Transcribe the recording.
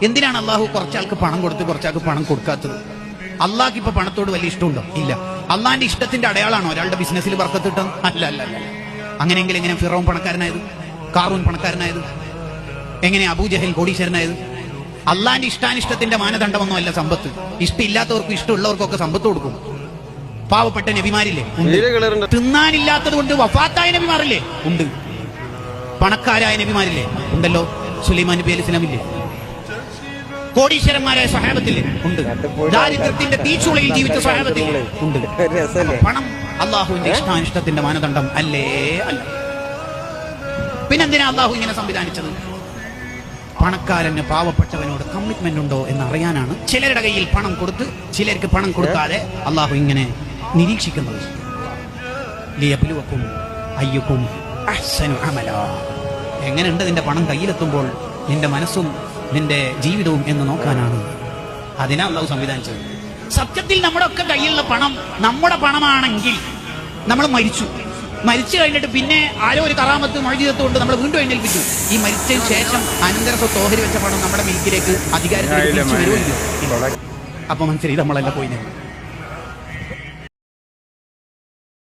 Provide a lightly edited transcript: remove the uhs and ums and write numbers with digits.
എന്തിനാണ് അള്ളാഹു കുറച്ചാൾക്ക് പണം കൊടുത്ത് കുറച്ചാൾക്ക് പണം കൊടുക്കാത്തത്? അള്ളാഹ്ക്ക് ഇപ്പൊ പണത്തോട് വലിയ ഇഷ്ടമുണ്ടോ? ഇല്ല. അള്ളാഹിന്റെ ഇഷ്ടത്തിന്റെ അടയാളാണോ ഒരാളുടെ ബിസിനസ്സിൽ ബർക്കത്ത് കിട്ടാൻ? അല്ല അല്ല അല്ല. അങ്ങനെയെങ്കിൽ എങ്ങനെ ഫിറോൻ പണക്കാരനായത്, കാറൂൻ പണക്കാരനായത്, എങ്ങനെ അബൂജഹൽ കോടീശ്വരനായത്? അള്ളാഹിന്റെ ഇഷ്ടാനിഷ്ടത്തിന്റെ മാനദണ്ഡമൊന്നും അല്ല സമ്പത്ത്. ഇഷ്ടമില്ലാത്തവർക്കും ഇഷ്ടമുള്ളവർക്കും ഒക്കെ സമ്പത്ത് കൊടുക്കും. പാവപ്പെട്ട നബിമാരില്ലേ? തിന്നാനില്ലാത്തത് കൊണ്ട് വഫാത്തായ നബിമാരില്ലേ? ഉണ്ട്. പണക്കാരായ നബിമാരില്ലേ? ഉണ്ടല്ലോ. സുലൈമാൻ നബി അലൈഹി സ്വലാമില്ലേ? കോടീശ്വരന്മാരായ സ്വഹാബത്തില്ലേ? ഉണ്ട്. ദാരിദ്ര്യത്തിന്റെ തീച്ചുളയിൽ ജീവിച്ച സ്വഹാബത്തില്ലേ? ഉണ്ട്. പണം അള്ളാഹുവിന്റെ ഇഷ്ടാനിഷ്ടത്തിന്റെ മാനദണ്ഡം അല്ലേ? അല്ല. പിന്നെന്തിനാ അള്ളാഹു ഇങ്ങനെ സംവിധാനിച്ചത്? പണക്കാരന് പാവപ്പെട്ടവനോട് കമ്മിറ്റ്മെന്റ് ഉണ്ടോ എന്ന് അറിയാനാണ് ചിലരുടെ കയ്യിൽ പണം കൊടുത്ത് ചിലർക്ക് പണം കൊടുക്കാതെ അള്ളാഹു ഇങ്ങനെ നിരീക്ഷിക്കുന്നത്. ലിയബ്ലുവക്കും അയ്യുക്കും അഹ്സനു അമലാ. എങ്ങനെയുണ്ട് നിന്റെ പണം കയ്യിലെത്തുമ്പോൾ നിന്റെ മനസ്സും നിന്റെ ജീവിതവും എന്ന് നോക്കാനാണ്. അതിനാ അള്ളാഹു സംവിധാനിച്ചത്. സത്യത്തിൽ നമ്മുടെ ഒക്കെ കയ്യിലുള്ള പണം നമ്മുടെ പണമാണെങ്കിൽ നമ്മൾ മരിച്ചു കഴിഞ്ഞിട്ട് പിന്നെ ആരോ ഒരു കറാമത്ത് മൊഴിജിതത്ത് കൊണ്ട് നമ്മൾ വീണ്ടും എഴുന്നേൽപ്പിച്ചു. ഈ മരിച്ചതിന് ശേഷം അനന്തര സ്വത്ത് ഓഹരി വെച്ച പണം നമ്മുടെ മിൽക്കിലേക്ക് അധികാരത്തിൽ തിരിച്ചു വരുമല്ലോ. അപ്പൊ മനസ്സിലായി നമ്മളെല്ലാം പോയി.